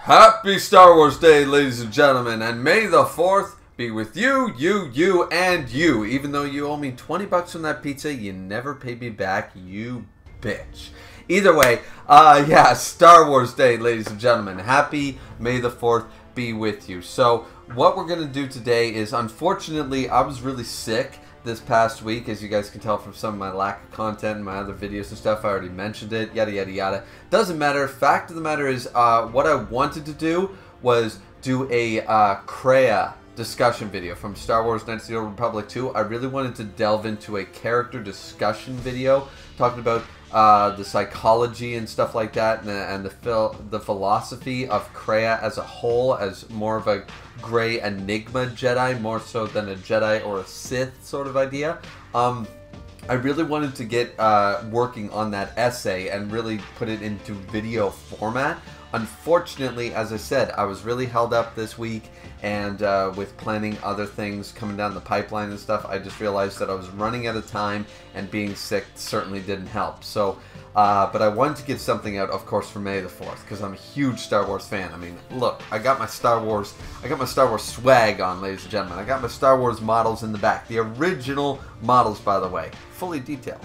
Happy Star Wars Day, ladies and gentlemen, and may the 4th be with you, and you. Even though you owe me 20 bucks from that pizza, you never paid me back, you bitch. Either way, yeah, Star Wars Day, ladies and gentlemen. Happy May the 4th be with you. So, what we're going to do today is, unfortunately, I was really sick this past week, as you guys can tell from some of my lack of content in my other videos and stuff. I already mentioned it, yada yada yada. Doesn't matter. Fact of the matter is, what I wanted to do was do a Kreia discussion video from Star Wars Knights of the Old Republic 2. I really wanted to delve into a character discussion video, talking about the psychology and stuff like that, and the philosophy of Kreia as a whole, as more of a gray enigma Jedi, more so than a Jedi or a Sith sort of idea. I really wanted to get working on that essay and really put it into video format. Unfortunately, as I said, I was really held up this week, and with planning other things coming down the pipeline and stuff, I just realized that I was running out of time, and being sick certainly didn't help. So, but I wanted to get something out, of course, for May the 4th, because I'm a huge Star Wars fan. I mean, look, I got my Star Wars swag on, ladies and gentlemen. I got my Star Wars models in the back, the original models, by the way, fully detailed.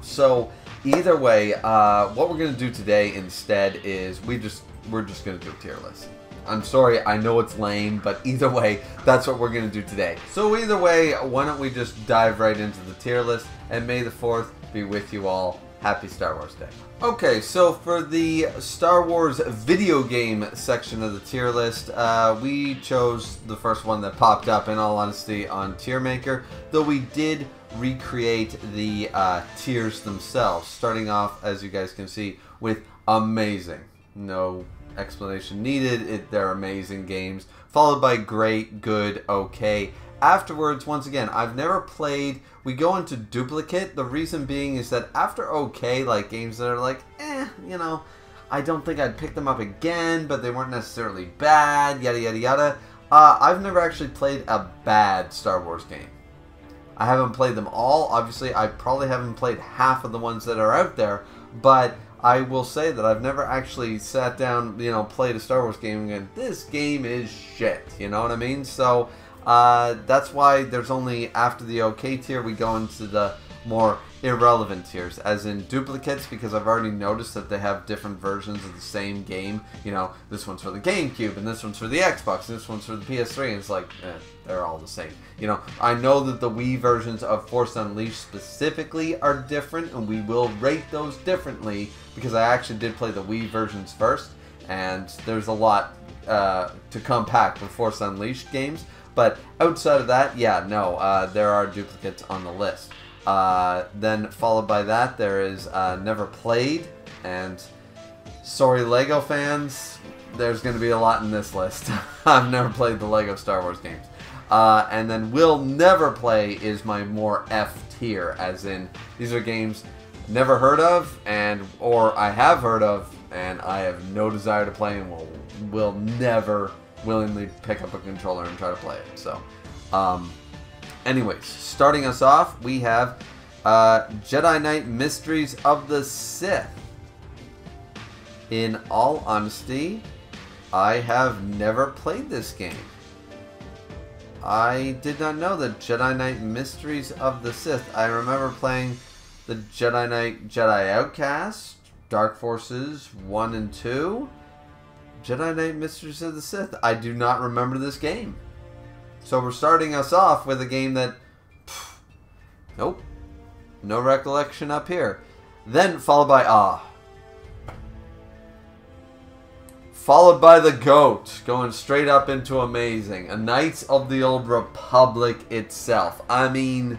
So either way, what we're going to do today instead is we're just going to do a tier list. I'm sorry, I know it's lame, but either way, that's what we're going to do today. So either way, why don't we just dive right into the tier list, and May the 4th be with you all. Happy Star Wars Day. Okay, so for the Star Wars video game section of the tier list, we chose the first one that popped up, in all honesty, on Tier Maker, though we did recreate the tiers themselves, starting off, as you guys can see, with amazing. No explanation needed. They're amazing games, followed by great, good, okay. Afterwards, once again, I've never played. We go into duplicate. The reason being is that after okay, like games that are like, you know, I don't think I'd pick them up again, but they weren't necessarily bad, yada yada yada. I've never actually played a bad Star Wars game. I haven't played them all. Obviously, I probably haven't played half of the ones that are out there, but I will say that I've never actually sat down, you know, played a Star Wars game and this game is shit, you know what I mean? So that's why there's only, after the okay tier, we go into the more irrelevant tiers, as in duplicates, because I've already noticed that they have different versions of the same game. You know, this one's for the GameCube, and this one's for the Xbox, and this one's for the PS3, and it's like, they're all the same. You know, I know that the Wii versions of Force Unleashed specifically are different, and we will rate those differently, because I actually did play the Wii versions first, and there's a lot to come packed with Force Unleashed games. But outside of that, yeah, no, there are duplicates on the list. Then followed by that, there is Never Played, and sorry Lego fans, there's going to be a lot in this list. I've never played the Lego Star Wars games. And then Will Never Play is my more F tier, as in these are games never heard of, or I have heard of, and I have no desire to play, and will never willingly pick up a controller and try to play it. So, anyways, starting us off, we have Jedi Knight Mysteries of the Sith. In all honesty, I have never played this game. I did not know that Jedi Knight Mysteries of the Sith. I remember playing the Jedi Knight Jedi Outcast, Dark Forces 1 and 2. Jedi Knight Mysteries of the Sith. I do not remember this game. So we're starting us off with a game that, nope, no recollection up here. Then followed by followed by the GOAT, going straight up into amazing. A Knights of the Old Republic itself. I mean,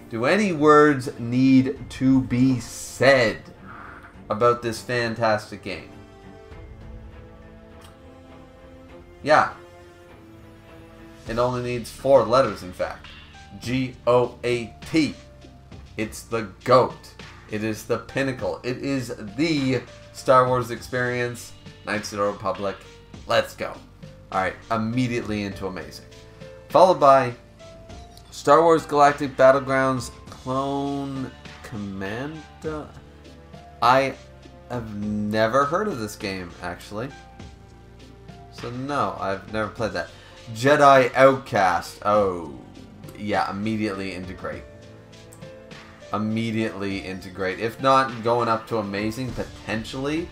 do any words need to be said about this fantastic game? Yeah. It only needs 4 letters, in fact. G-O-A-T. It's the GOAT. It is the pinnacle. It is the Star Wars experience. Knights of the Republic. Let's go. Alright, immediately into amazing. Followed by Star Wars Galactic Battlegrounds Clone Commander. I I've never heard of this game, actually. So no, I've never played that. Jedi Outcast. Oh, yeah, immediately integrate. Immediately integrate. If not going up to amazing, potentially.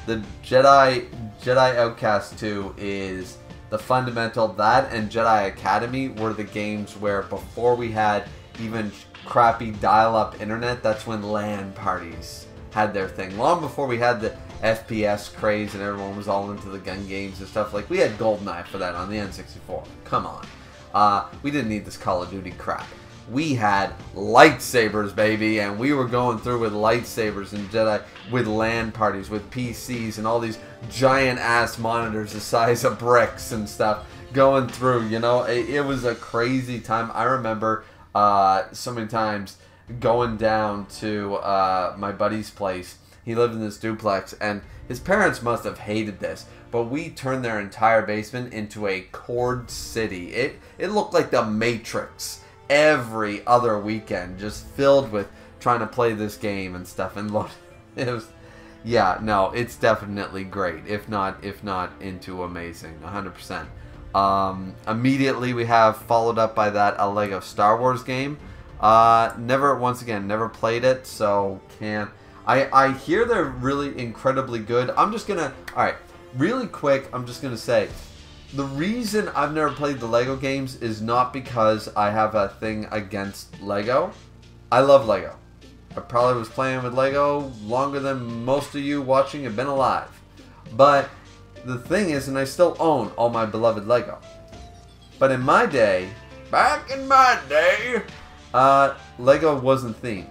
The Jedi Outcast 2 is the fundamental. That and Jedi Academy were the games where before we had even crappy dial-up internet, that's when LAN parties had their thing. Long before we had the FPS craze and everyone was all into the gun games and stuff. Like, we had GoldenEye for that on the N64. Come on. We didn't need this Call of Duty crap. We had lightsabers, baby, and we were going through with lightsabers and Jedi, with LAN parties, with PCs, and all these giant-ass monitors the size of bricks and stuff going through, you know? It was a crazy time. I remember so many times going down to my buddy's place. He lived in this duplex, and his parents must have hated this, but we turned their entire basement into a cord city. It looked like the Matrix every other weekend, just filled with trying to play this game and stuff. And it was, yeah, no, it's definitely great, if not into amazing, 100%. Immediately we have followed up by that a Lego Star Wars game. Never played it, so can't. I hear they're really incredibly good. I'm just gonna, alright, really quick, I'm just gonna say, the reason I've never played the Lego games is not because I have a thing against Lego. I love Lego. I probably was playing with Lego longer than most of you watching have been alive. But the thing is, and I still own all my beloved Lego. But in my day, back in my day, Lego wasn't themed.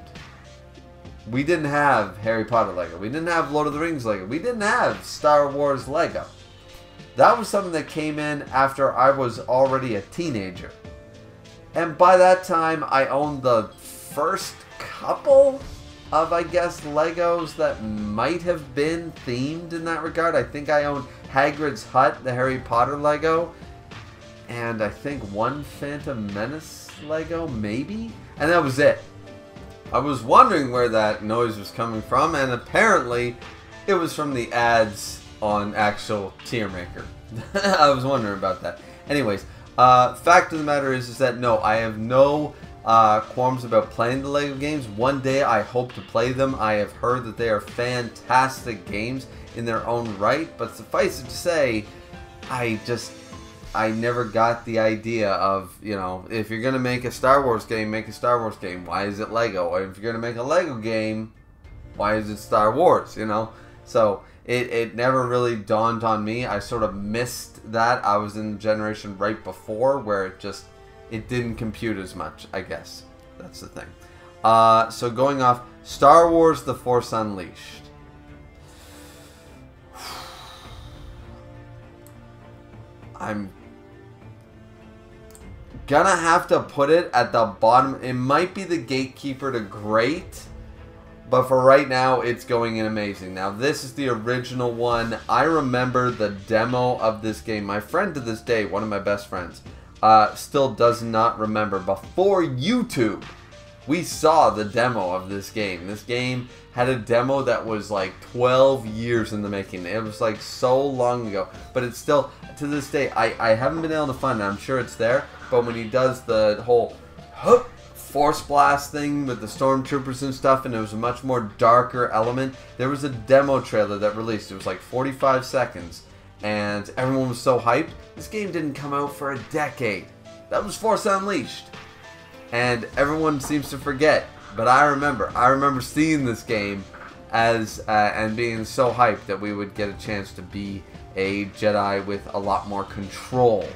We didn't have Harry Potter Lego. We didn't have Lord of the Rings Lego. We didn't have Star Wars Lego. That was something that came in after I was already a teenager. And by that time, I owned the first couple of, I guess, Legos that might have been themed in that regard. I think I owned Hagrid's Hut, the Harry Potter Lego, and I think one Phantom Menace Lego, maybe? And that was it. I was wondering where that noise was coming from, and apparently it was from the ads on actual tier maker. I was wondering about that. Anyways, fact of the matter is that no, I have no qualms about playing the Lego games. One day I hope to play them. I have heard that they are fantastic games in their own right, but suffice it to say, I never got the idea of, you know, if you're going to make a Star Wars game, make a Star Wars game. Why is it Lego? Or if you're going to make a Lego game, why is it Star Wars, you know? So it never really dawned on me. I sort of missed that. I was in the generation right before where it didn't compute as much, I guess. That's the thing. So going off, Star Wars The Force Unleashed. I'm gonna have to put it at the bottom. It might be the gatekeeper to great, but for right now, it's going in amazing. Now, this is the original one. I remember the demo of this game. My friend to this day, one of my best friends, still does not remember. Before YouTube, we saw the demo of this game. This game had a demo that was like 12 years in the making. It was like so long ago. But it's still, to this day, I haven't been able to find it. I'm sure it's there. But when he does the whole Force Blast thing with the stormtroopers and stuff, and it was a much more darker element. There was a demo trailer that released. It was like 45 seconds, and everyone was so hyped. This game didn't come out for a decade. That was Force Unleashed, and everyone seems to forget. But I remember seeing this game as and being so hyped that we would get a chance to be a Jedi with a lot more control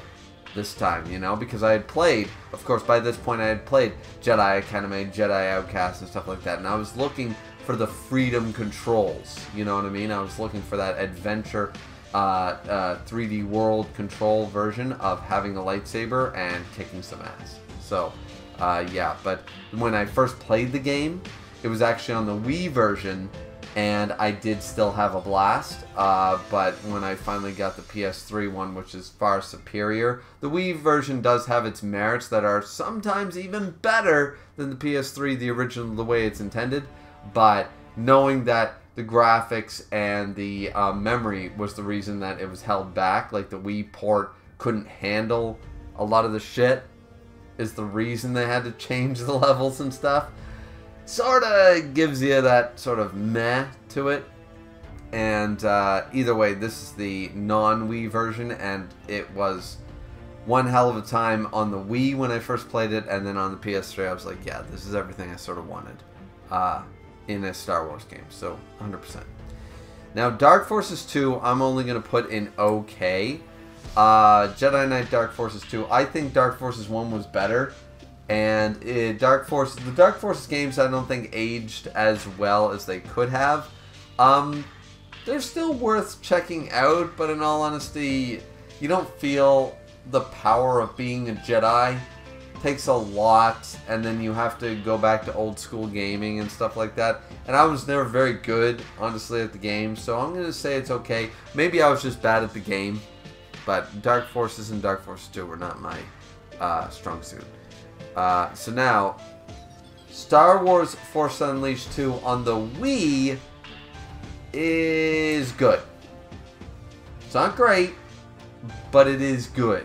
this time, you know, because I had played, of course, by this point I had played Jedi Academy, Jedi Outcast, and stuff like that, and I was looking for the freedom controls, you know what I mean? I was looking for that adventure 3D world control version of having a lightsaber and kicking some ass. So, yeah, but when I first played the game, it was actually on the Wii version, and I did still have a blast, but when I finally got the PS3 one, which is far superior, the Wii version does have its merits that are sometimes even better than the PS3, the original, the way it's intended, but knowing that the graphics and the memory was the reason that it was held back. Like the Wii port couldn't handle a lot of the shit is the reason they had to change the levels and stuff. Sort of gives you that sort of meh to it. And either way, this is the non-Wii version, and it was one hell of a time on the Wii when I first played it, and then on the PS3 I was like, yeah, this is everything I sort of wanted in a Star Wars game, so 100%. Now, Dark Forces 2, I'm only going to put in okay. Jedi Knight Dark Forces 2, I think Dark Forces 1 was better, and the Dark Forces games I don't think aged as well as they could have. They're still worth checking out, but in all honesty, you don't feel the power of being a Jedi. It takes a lot, and then you have to go back to old school gaming and stuff like that. And I was never very good, honestly, at the game, so I'm going to say it's okay. Maybe I was just bad at the game, but Dark Forces and Dark Forces 2 were not my strong suit. So now, Star Wars Force Unleashed 2 on the Wii is good. It's not great, but it is good.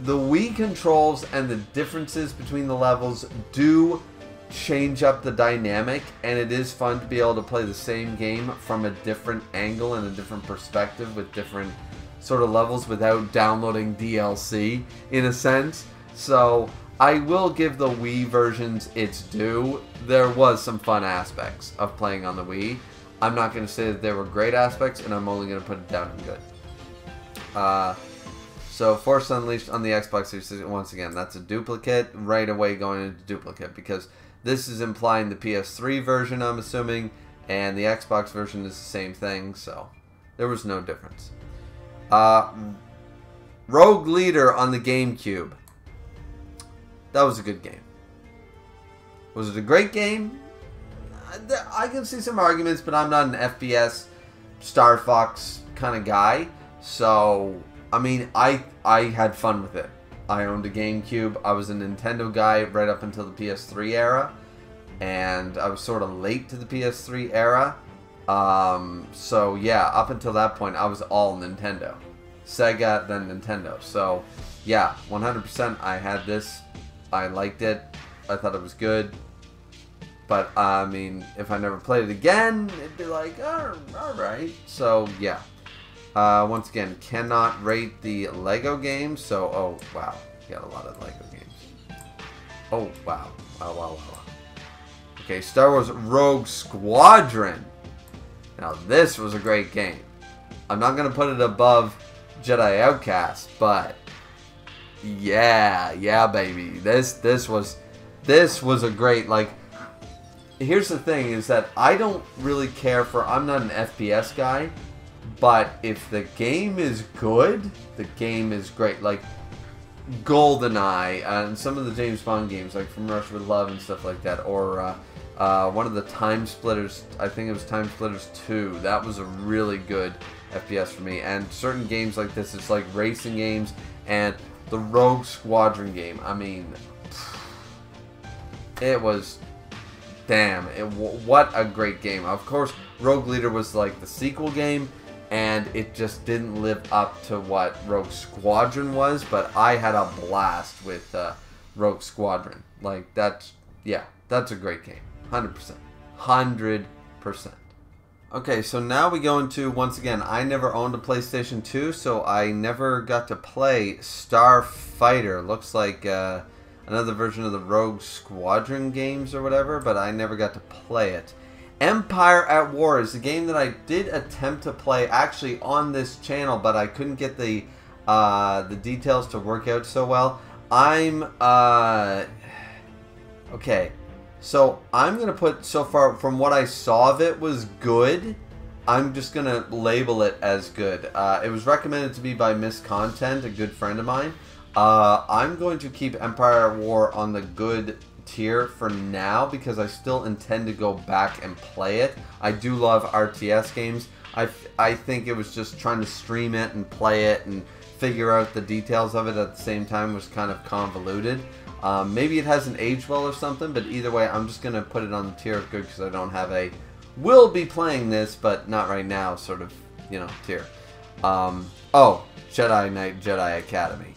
The Wii controls and the differences between the levels do change up the dynamic, and it is fun to be able to play the same game from a different angle and a different perspective with different sort of levels without downloading DLC in a sense. So I will give the Wii versions its due. There was some fun aspects of playing on the Wii. I'm not going to say that there were great aspects, and I'm only going to put it down in good. So Force Unleashed on the Xbox Series, once again, that's a duplicate. Right away going into duplicate, because this is implying the PS3 version, I'm assuming, and the Xbox version is the same thing, so there was no difference. Rogue Leader on the GameCube. That was a good game. Was it a great game? I can see some arguments, but I'm not an FPS Star Fox kind of guy, so I mean, I had fun with it. I owned a GameCube. I was a Nintendo guy right up until the PS3 era, and I was sort of late to the PS3 era. So yeah, up until that point, I was all Nintendo, Sega, then Nintendo. So yeah, 100%. I had this. I liked it. I thought it was good. But, I mean, if I never played it again, it'd be like, oh, alright. So, yeah. Once again, cannot rate the Lego games. So, oh, wow. You got a lot of Lego games. Oh, wow. Wow. Okay, Star Wars Rogue Squadron. Now, this was a great game. I'm not going to put it above Jedi Outcast, but yeah, baby. This was a great, like, here's the thing, is that I don't really care for, I'm not an FPS guy, but if the game is good, the game is great. Like, GoldenEye, and some of the James Bond games, like From Russia with Love and stuff like that, or one of the Time Splitters, I think it was Time Splitters 2, that was a really good FPS for me. And certain games like this, it's like racing games, and the Rogue Squadron game, I mean, it was... Damn, what a great game. Of course, Rogue Leader was like the sequel game, and it just didn't live up to what Rogue Squadron was, but I had a blast with Rogue Squadron. Like, that's a great game. 100%. 100%. Okay, so now we go into, once again, I never owned a PlayStation 2, so I never got to play Starfighter. Looks like... another version of the Rogue Squadron games or whatever, but I never got to play it. Empire at War is a game that I did attempt to play actually on this channel, but I couldn't get the details to work out so well. Okay, so I'm going to put, so far, from what I saw of it was good. I'm just going to label it as good. It was recommended to me by Miss Content, a good friend of mine. I'm going to keep Empire at War on the good tier for now because I still intend to go back and play it. I do love RTS games. I think it was just trying to stream it and play it and figure out the details of it at the same time was kind of convoluted. Maybe it hasn't aged well or something, but either way, I'm just going to put it on the tier of good because I don't have a will be playing this, but not right now, sort of, you know, tier. Oh, Jedi Knight, Jedi Academy.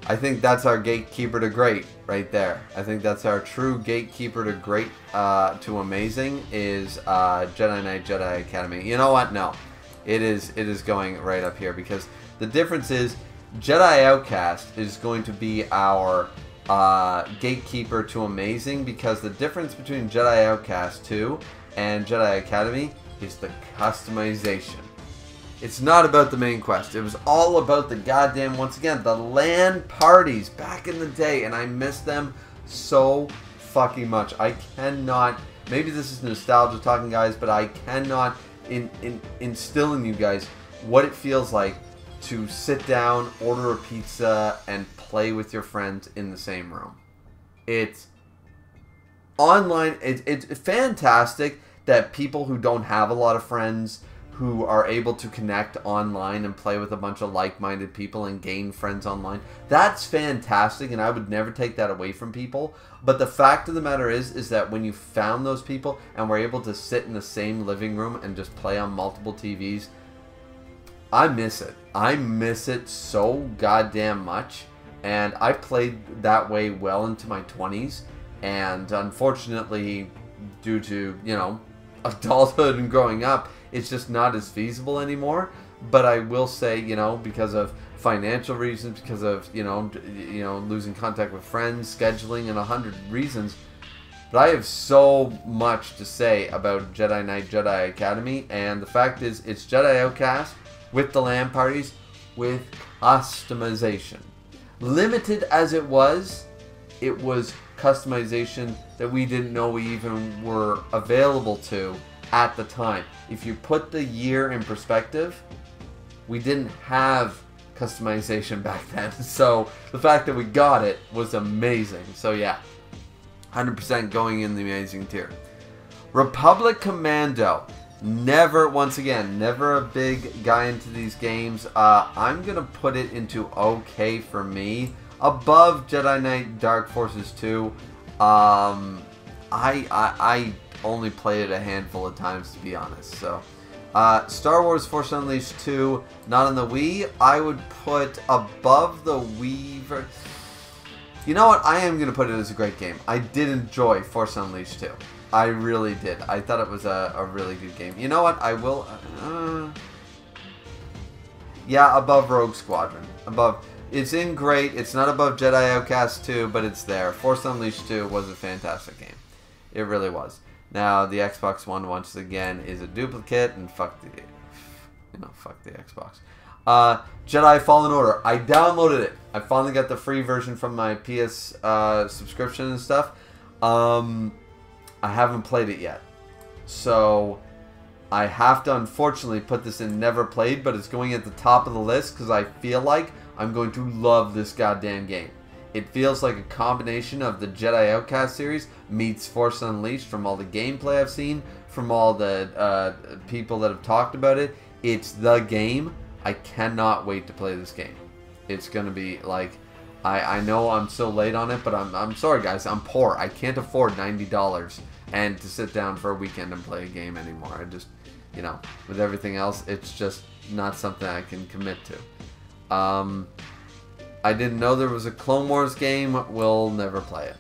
I think that's our gatekeeper to great right there. I think that's our true gatekeeper to great, to amazing is Jedi Knight, Jedi Academy. You know what? No. It is going right up here because the difference is Jedi Outcast is going to be our gatekeeper to amazing because the difference between Jedi Outcast 2 and Jedi Academy is the customization. It's not about the main quest. It was all about the goddamn, once again, the LAN parties back in the day, and I miss them so fucking much. I cannot, maybe this is nostalgia talking, guys, but I cannot instill in you guys what it feels like to sit down, order a pizza, and play with your friends in the same room. It's online. It's fantastic that people who don't have a lot of friends who are able to connect online and play with a bunch of like-minded people and gain friends online. That's fantastic, and I would never take that away from people. But the fact of the matter is that when you found those people and were able to sit in the same living room and just play on multiple TVs, I miss it. I miss it so goddamn much. And I played that way well into my 20s. And unfortunately, due to, you know, adulthood and growing up, it's just not as feasible anymore. But I will say, you know, because of financial reasons, because of, you know, losing contact with friends, scheduling, and 100 reasons. But I have so much to say about Jedi Knight, Jedi Academy. And the fact is, it's Jedi Outcast with the LAN parties with customization. Limited as it was customization that we didn't know we even were available to at the time. If you put the year in perspective, we didn't have customization back then. So the fact that we got it was amazing. So yeah, 100% going in the amazing tier. Republic Commando. Never, once again, never a big guy into these games. I'm going to put it into okay for me. Above Jedi Knight Dark Forces 2. I only played it a handful of times, to be honest. So, Star Wars Force Unleashed 2, not on the Wii. I would put above the Wii. You know what? I am going to put it as a great game. I did enjoy Force Unleashed 2. I really did. I thought it was a really good game. You know what? I will... yeah, above Rogue Squadron. Above... It's in great. It's not above Jedi Outcast 2, but it's there. Force Unleashed 2 was a fantastic game. It really was. Now, the Xbox One, once again, is a duplicate, and fuck the... You know, fuck the Xbox. Jedi Fallen Order. I downloaded it. I finally got the free version from my PS subscription and stuff. I haven't played it yet. So, I have to unfortunately put this in never played, but it's going at the top of the list because I feel like I'm going to love this goddamn game. It feels like a combination of the Jedi Outcast series meets Force Unleashed from all the gameplay I've seen, from all the people that have talked about it. It's the game. I cannot wait to play this game. It's going to be like... I know I'm so late on it, but I'm sorry guys, I'm poor. I can't afford $90 and to sit down for a weekend and play a game anymore. I just, you know, with everything else, it's just not something I can commit to. I didn't know there was a Clone Wars game. We'll never play it.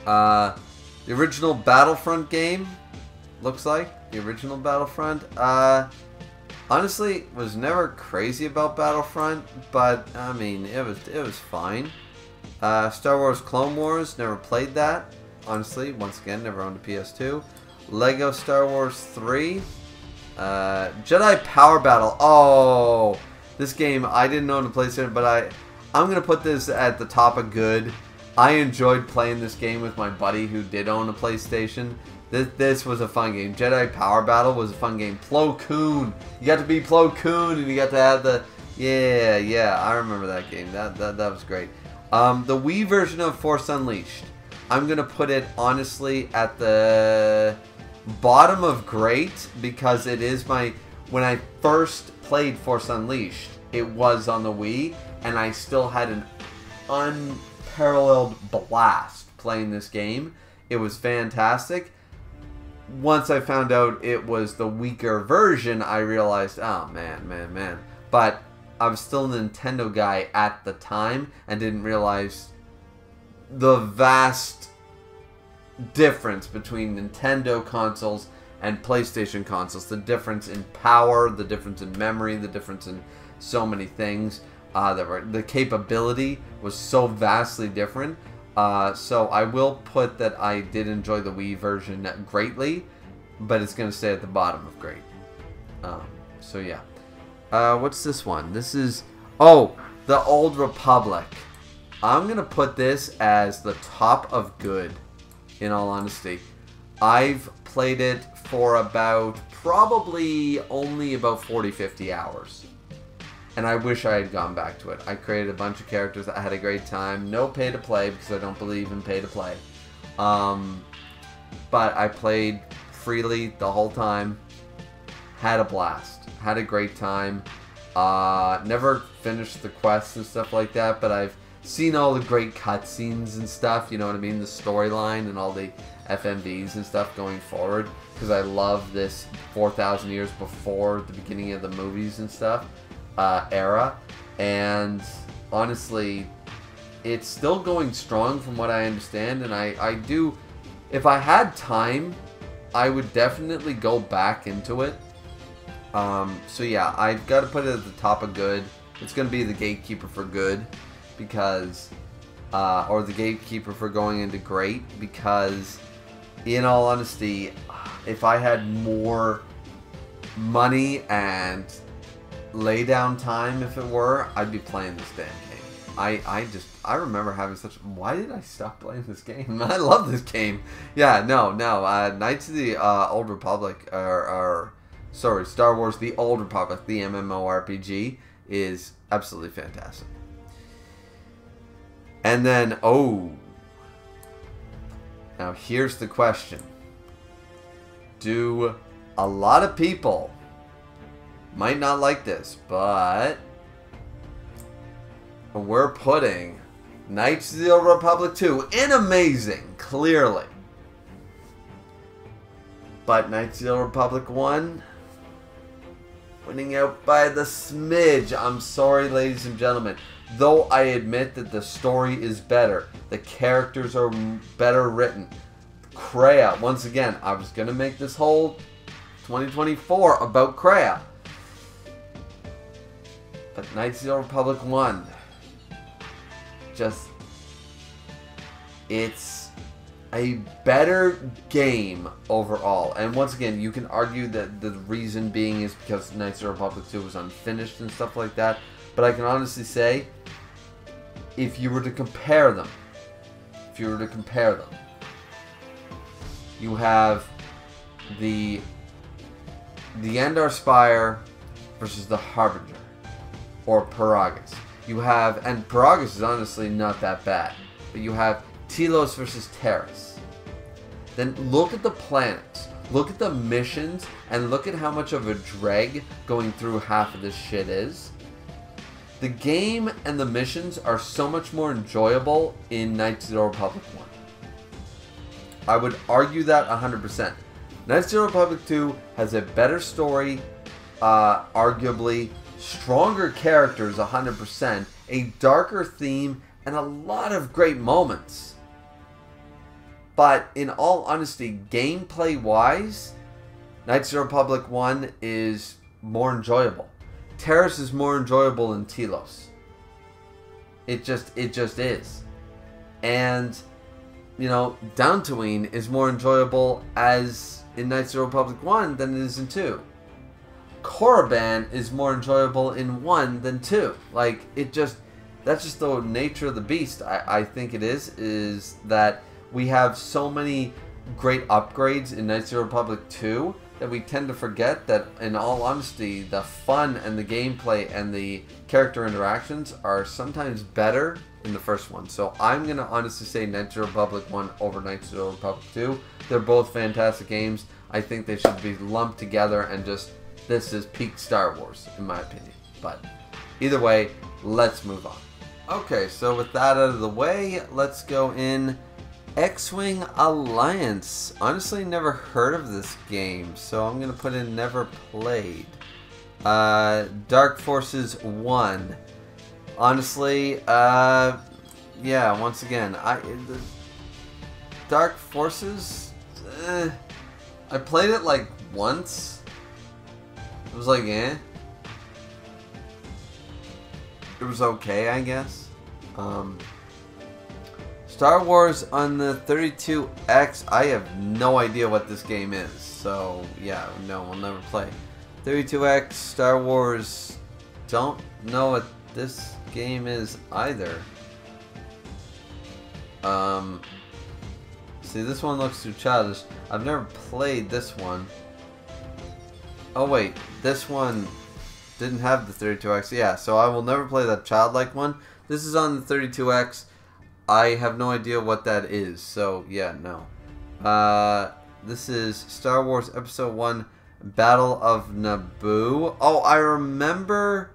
The original Battlefront game, looks like. The original Battlefront. Honestly, was never crazy about Battlefront, but I mean, it was fine. Star Wars Clone Wars, never played that. Honestly, once again, never owned a PS2. Lego Star Wars 3. Jedi Power Battle. Oh, this game I didn't own a PlayStation, but I'm gonna put this at the top of good. I enjoyed playing this game with my buddy who did own a PlayStation. This was a fun game. Jedi Power Battle was a fun game. Plo Koon. You got to be Plo Koon and you got to have the... Yeah, I remember that game. That was great. The Wii version of Force Unleashed. I'm going to put it, honestly, at the bottom of great because it is my... When I first played Force Unleashed, it was on the Wii and I still had an unparalleled blast playing this game. It was fantastic. once I found out it was the weaker version, I realized, oh man. But I was still a Nintendo guy at the time and didn't realize the vast difference between Nintendo consoles and PlayStation consoles. The difference in power, the difference in memory, the difference in so many things. The capability was so vastly different. So I will put that I did enjoy the Wii version greatly, but it's going to stay at the bottom of great. So yeah. What's this one? This is... Oh, the Old Republic. I'm going to put this as the top of good, in all honesty. I've played it for about, probably only about 40-50 hours. And I wish I had gone back to it. I created a bunch of characters. I had a great time. No pay to play, because I don't believe in pay to play. But I played freely the whole time. Had a blast. Had a great time. Never finished the quests and stuff like that, but I've seen all the great cutscenes and stuff, you know what I mean? The storyline and all the FMVs and stuff going forward, because I love this 4,000 years before the beginning of the movies and stuff era. And honestly, it's still going strong from what I understand, and I do, if I had time, I would definitely go back into it. So yeah, I've got to put it at the top of good. It's going to be the gatekeeper for good, because, or the gatekeeper for going into great, because, in all honesty, if I had more money and lay down time, if it were, I'd be playing this damn game. I remember having such... Why did I stop playing this game? I love this game. Yeah, no. Knights of the Old Republic, sorry, Star Wars The Old Republic, the MMORPG, is absolutely fantastic. And then, now here's the question. Do a lot of people might not like this, but we're putting Knights of the Old Republic 2 in amazing, clearly. But Knights of the Old Republic 1 winning out by the smidge. I'm sorry, ladies and gentlemen. Though I admit that the story is better, the characters are better written. Kreia, once again, I was going to make this whole 2024 about Kreia. But Knights of the Old Republic 1, just, it's a better game overall. And once again, you can argue that the reason being is because Knights of the Republic 2 was unfinished and stuff like that. But I can honestly say, if you were to compare them, you have the Endar Spire versus the Harbinger, or Peragus. You have, and Peragus is honestly not that bad, but you have Telos versus Terrace. Then look at the planets, look at the missions, and look at how much of a drag going through half of this shit is. The game and the missions are so much more enjoyable in Knights of the Old Republic 1. I would argue that 100%. Knights of the Old Republic 2 has a better story, arguably stronger characters 100%, a darker theme, and a lot of great moments. But in all honesty, gameplay-wise, Knights of the Republic 1 is more enjoyable. Terrace is more enjoyable than Telos. It just is. And, you know, Dantooine is more enjoyable as in Knights of the Republic 1 than it is in 2. Korriban is more enjoyable in 1 than 2. Like, that's just the nature of the beast. I think it is that we have so many great upgrades in Knights of the Republic 2 that we tend to forget that, in all honesty, the fun and the gameplay and the character interactions are sometimes better in the first one. So I'm going to honestly say Knights of the Republic 1 over Knights of the Republic 2. They're both fantastic games. I think they should be lumped together and just, this is peak Star Wars, in my opinion. But either way, let's move on. Okay, so with that out of the way, let's go in X-Wing Alliance. Honestly, never heard of this game, so I'm going to put in never played. Dark Forces 1. Honestly, yeah, once again, Dark Forces, I played it like once. It was like, eh. It was okay, I guess. Star Wars on the 32X, I have no idea what this game is. So, yeah, no, we'll never play. 32X, Star Wars, don't know what this game is either. See, this one looks too childish. I've never played this one. Oh wait, this one didn't have the 32X. Yeah, so I will never play that childlike one. This is on the 32X. I have no idea what that is, so yeah, no. This is Star Wars Episode 1, Battle of Naboo. Oh, I remember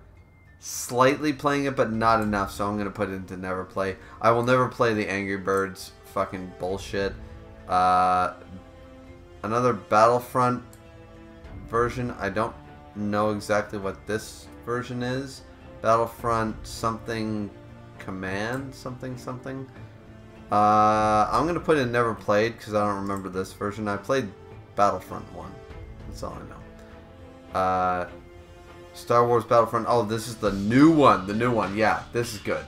slightly playing it, but not enough, so I'm going to put it into never play. I will never play the Angry Birds fucking bullshit. Another Battlefront version. I don't know exactly what this version is. Battlefront something command something. I'm going to put in never played because I don't remember this version. I played Battlefront 1. That's all I know. Star Wars Battlefront. Oh, this is the new one. The new one. Yeah, this is good.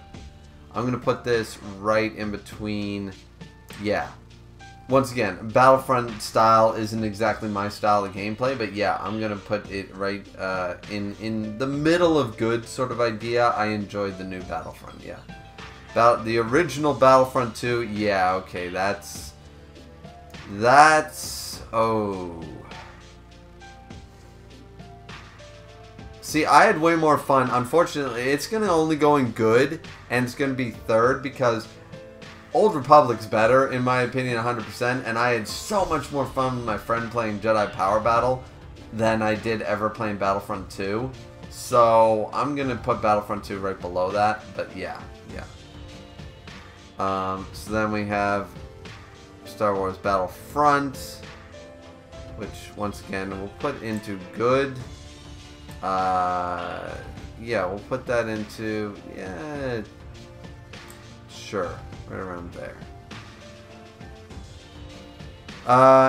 I'm going to put this right in between. Yeah. Once again, Battlefront style isn't exactly my style of gameplay, but yeah, I'm going to put it right in the middle of good sort of idea. I enjoyed the new Battlefront, yeah. The original Battlefront 2, yeah, okay, that's, oh. See, I had way more fun. Unfortunately, it's going to only go in good, and it's going to be third because Old Republic's better, in my opinion, 100%, and I had so much more fun with my friend playing Jedi Power Battle than I did ever playing Battlefront 2. So, I'm going to put Battlefront 2 right below that, but yeah. So then we have Star Wars Battlefront, which, once again, we'll put into good. Yeah, we'll put that into, yeah, sure. Right around there.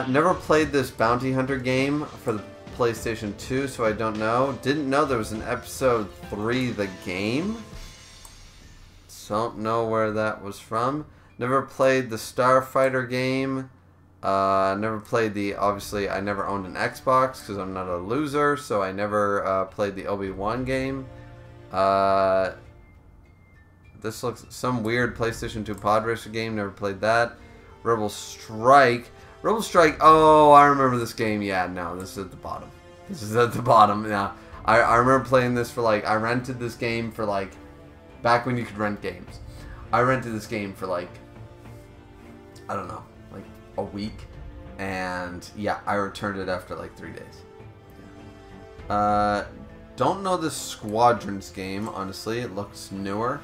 Never played this Bounty Hunter game for the PlayStation 2, so I don't know. Didn't know there was an Episode 3 the game. Don't know where that was from. Never played the Starfighter game. Never played obviously I never owned an Xbox because I'm not a loser, so I never played the Obi-Wan game. This looks some weird PlayStation 2 pod racer game. Never played that. Rebel Strike. Oh, I remember this game. Yeah, no, this is at the bottom. Yeah, I remember playing this for like, I rented this game for like, back when you could rent games. I rented this game for like, I don't know, like a week. And yeah, I returned it after like 3 days. Yeah. Don't know this Squadrons game, honestly. It looks newer.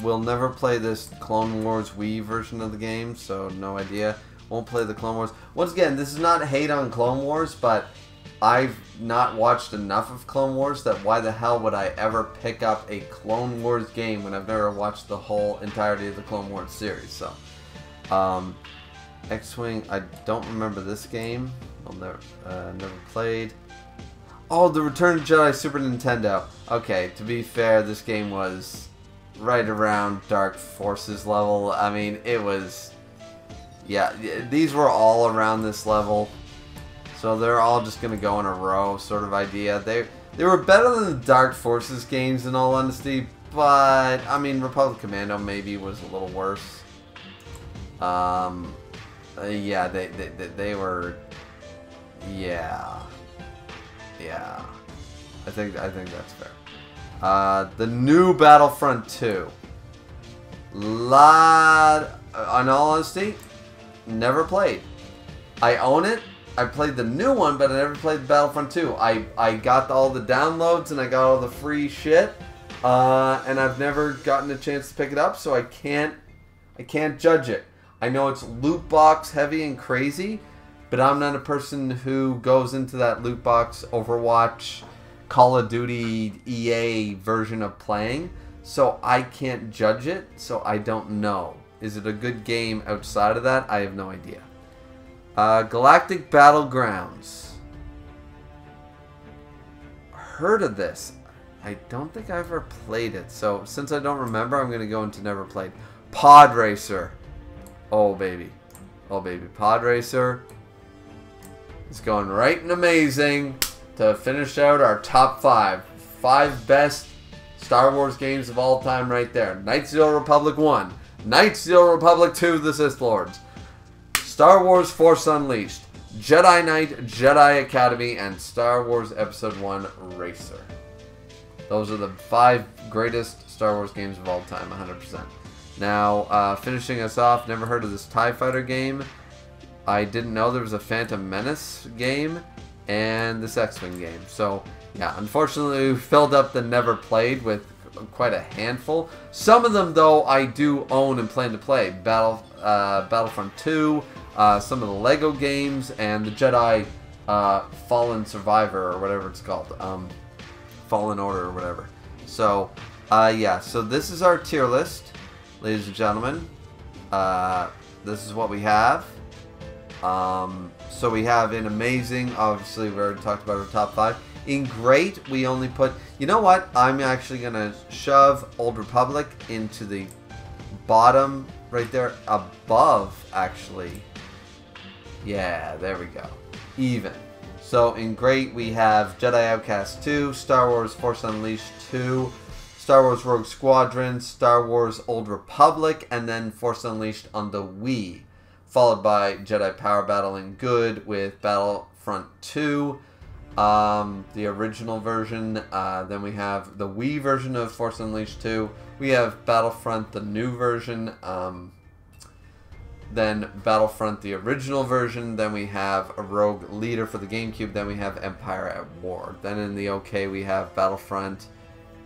We'll never play this Clone Wars Wii version of the game, so no idea. Won't play the Clone Wars. Once again, this is not hate on Clone Wars, but I've not watched enough of Clone Wars that why the hell would I ever pick up a Clone Wars game when I've never watched the whole entirety of the Clone Wars series. So, X-Wing, I don't remember this game. I'll never played. Oh, the Return of the Jedi Super Nintendo. Okay, to be fair, this game was right around Dark Forces level. I mean, it was, yeah, these were all around this level. So they're all just going to go in a row sort of idea. They were better than the Dark Forces games in all honesty, but, I mean, Republic Commando maybe was a little worse. Yeah, they were, yeah. Yeah, I think that's fair. The new Battlefront 2. In all honesty, never played. I own it. I played the new one, but I never played Battlefront 2. I got all the downloads and I got all the free shit, and I've never gotten a chance to pick it up, so I I can't judge it. I know it's loot box heavy and crazy, but I'm not a person who goes into that loot box, Overwatch, Call of Duty, EA version of playing. So I can't judge it, so I don't know. Is it a good game outside of that? I have no idea. Galactic Battlegrounds. Heard of this. I don't think I ever played it. So since I don't remember, I'm going to go into never played. Pod Racer. Oh, baby. Oh, baby. Pod Racer. It's going right and amazing to finish out our top 5. 5 best Star Wars games of all time right there. Knights of the Old Republic 1. Knights of the Old Republic 2, The Sith Lords. Star Wars Force Unleashed. Jedi Knight, Jedi Academy, and Star Wars Episode 1 Racer. Those are the 5 greatest Star Wars games of all time, 100%. Now, finishing us off, never heard of this TIE Fighter game. I didn't know there was a Phantom Menace game and this X-Wing game. So, yeah, unfortunately, we filled up the never played with quite a handful. Some of them, though, I do own and plan to play. Battlefront 2, some of the Lego games, and the Jedi Fallen Survivor, or whatever it's called. Fallen Order, or whatever. So, yeah, so this is our tier list, ladies and gentlemen. This is what we have. So we have in amazing, obviously we already talked about our top 5. In great, we only put, you know what, I'm actually going to shove Old Republic into the bottom right there, above actually. Yeah, there we go. Even. So in great, we have Jedi Outcast 2, Star Wars Force Unleashed 2, Star Wars Rogue Squadron, Star Wars Old Republic, and then Force Unleashed on the Wii. Followed by Jedi Power Battle in good with Battlefront 2, the original version. Then we have the Wii version of Force Unleashed 2. We have Battlefront, the new version. Then Battlefront, the original version. Then we have a Rogue Leader for the GameCube. Then we have Empire at War. Then in the OK, we have Battlefront.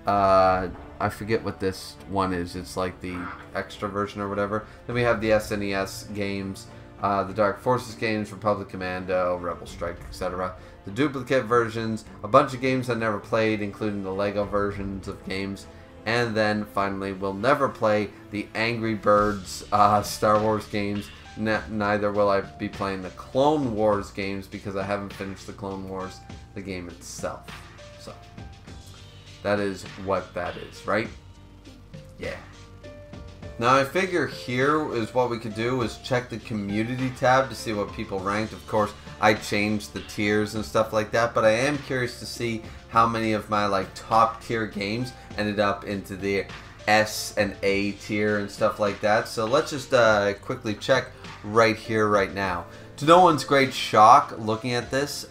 I forget what this one is. It's like the extra version or whatever. Then we have the SNES games, the Dark Forces games, Republic Commando, Rebel Strike, etc. The duplicate versions, a bunch of games I never played, including the Lego versions of games. And then finally, we'll never play the Angry Birds Star Wars games. Neither will I be playing the Clone Wars games because I haven't finished the Clone Wars, the game itself. So that is what that is, right? Yeah. Now I figure here is what we could do is check the community tab to see what people ranked. Of course, I changed the tiers and stuff like that, but I am curious to see how many of my like top tier games ended up into the S and A tier and stuff like that. So let's just quickly check right here, right now. To no one's great shock, looking at this,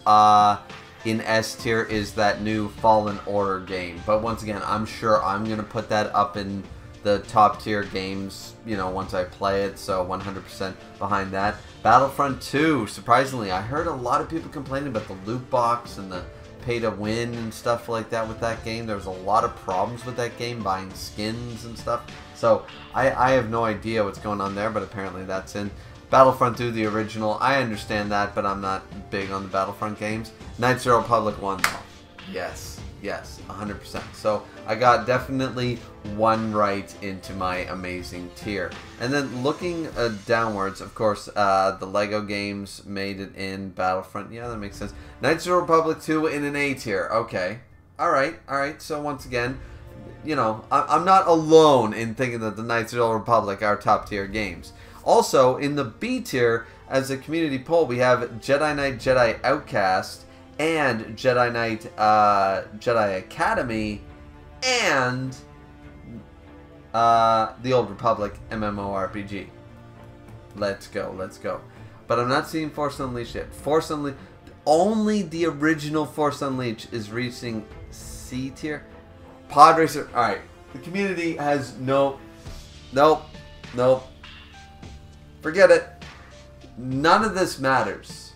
in S tier is that new Fallen Order game. But once again, I'm sure I'm going to put that up in the top tier games, you know, once I play it. So 100% behind that. Battlefront 2, surprisingly, I heard a lot of people complaining about the loot box and the pay to win and stuff like that with that game. There was a lot of problems with that game, buying skins and stuff. So I have no idea what's going on there, but apparently that's in. Battlefront 2, the original, I understand that, but I'm not big on the Battlefront games. Knights of the Republic 1, though. Yes, yes, 100%. So I got definitely one right into my amazing tier. And then looking downwards, of course, the Lego games made it in Battlefront. Yeah, that makes sense. Knights of the Republic 2 in an A tier. Okay. Alright, alright. So once again, you know, I'm not alone in thinking that the Knights of the Old Republic are top tier games. Also, in the B tier, as a community poll, we have Jedi Knight, Jedi Outcast, and Jedi Knight, Jedi Academy, and the Old Republic MMORPG. Let's go, let's go. But I'm not seeing Force Unleashed yet. Force Unleashed, only the original Force Unleashed is reaching C tier. Pod Racer, alright. The community has nope. Forget it. None of this matters.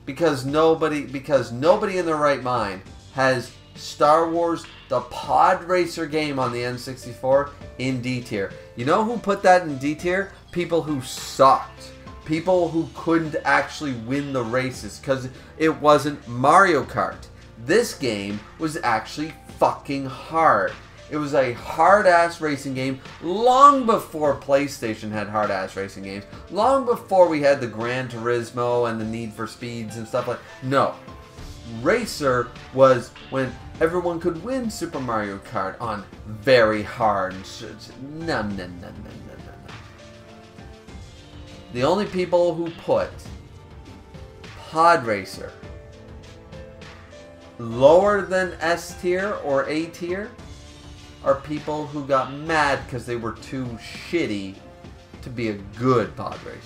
Because nobody in their right mind has Star Wars the Pod Racer game on the N64 in D tier. You know who put that in D tier? People who sucked. People who couldn't actually win the races because it wasn't Mario Kart. This game was actually fucking hard. It was a hard-ass racing game long before PlayStation had hard-ass racing games. Long before we had the Gran Turismo and the Need for Speeds and stuff like that. No. Racer was when everyone could win Super Mario Kart on very hard. No. The only people who put Pod Racer lower than S tier or A tier are people who got mad because they were too shitty to be a good pod racer.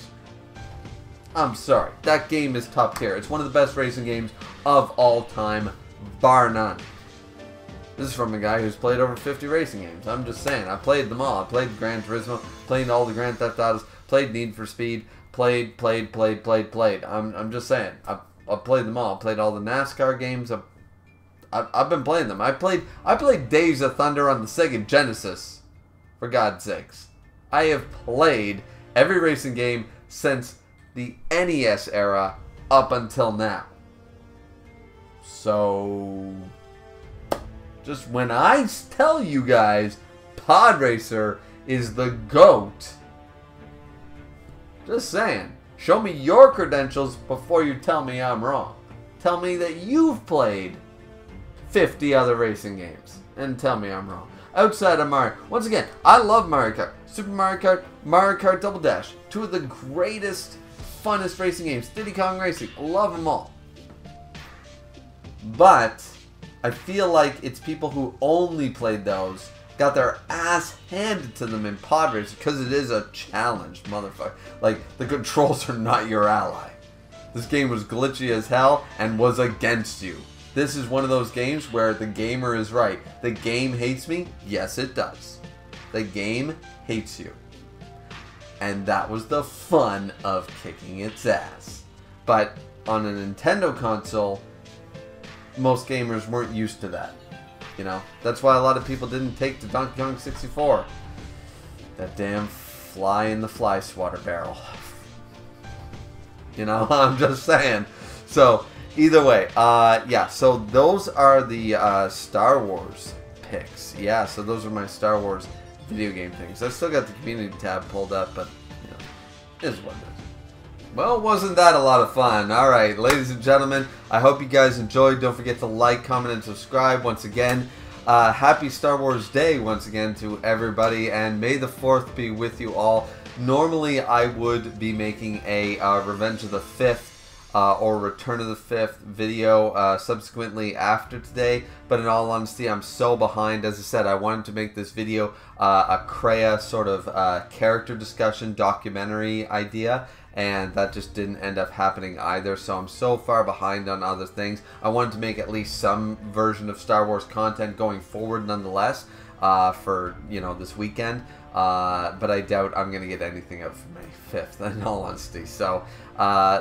I'm sorry. That game is top tier. It's one of the best racing games of all time, bar none. This is from a guy who's played over 50 racing games. I'm just saying. I played them all. I played Gran Turismo, played all the Grand Theft Autos, played Need for Speed, played. I'm just saying. I've played them all. I played all the NASCAR games. I've been playing them. I played Days of Thunder on the Sega Genesis. For God's sakes. I have played every racing game since the NES era up until now. So, just when I tell you guys Pod Racer is the GOAT, just saying. Show me your credentials before you tell me I'm wrong. Tell me that you've played 50 other racing games and tell me I'm wrong. Outside of Mario. Once again, I love Mario Kart. Super Mario Kart Double Dash. Two of the greatest, funnest racing games. Diddy Kong Racing. Love them all. But I feel like it's people who only played those got their ass handed to them in Pod Racer because it is a challenge, motherfucker. Like, the controls are not your ally. This game was glitchy as hell and was against you. This is one of those games where the gamer is right. The game hates me? Yes, it does. The game hates you. And that was the fun of kicking its ass. But on a Nintendo console, most gamers weren't used to that. You know? That's why a lot of people didn't take to Donkey Kong 64. That damn fly in the fly swatter barrel. You know? I'm just saying. So, either way, yeah, so those are the Star Wars picks. Yeah, so those are my Star Wars video game things. I've still got the community tab pulled up, but, you know, it is what it is. Well, wasn't that a lot of fun? Alright, ladies and gentlemen, I hope you guys enjoyed. Don't forget to like, comment, and subscribe once again. Happy Star Wars Day once again to everybody, and may the 4th be with you all. Normally, I would be making a Revenge of the 5th or Return of the 5th video subsequently after today, but in all honesty, I'm so behind. As I said, I wanted to make this video a Kreia sort of character discussion documentary idea, and that just didn't end up happening either, so I'm so far behind on other things. I wanted to make at least some version of Star Wars content going forward nonetheless for, you know, this weekend. But I doubt I'm going to get anything out for May 5th, in all honesty. So,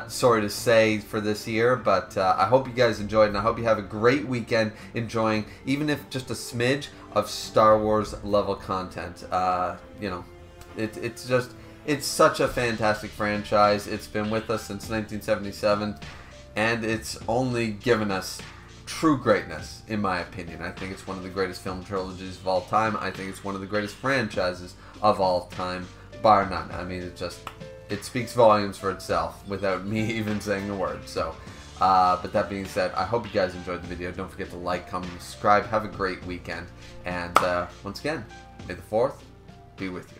sorry to say for this year, but I hope you guys enjoyed, and I hope you have a great weekend enjoying, even if just a smidge of Star Wars level content. You know, it's such a fantastic franchise. It's been with us since 1977, and it's only given us true greatness, in my opinion. I think it's one of the greatest film trilogies of all time. I think it's one of the greatest franchises of all time, bar none. I mean, it speaks volumes for itself without me even saying a word. So, but that being said, I hope you guys enjoyed the video. Don't forget to like, comment, and subscribe. Have a great weekend. And once again, may the 4th be with you.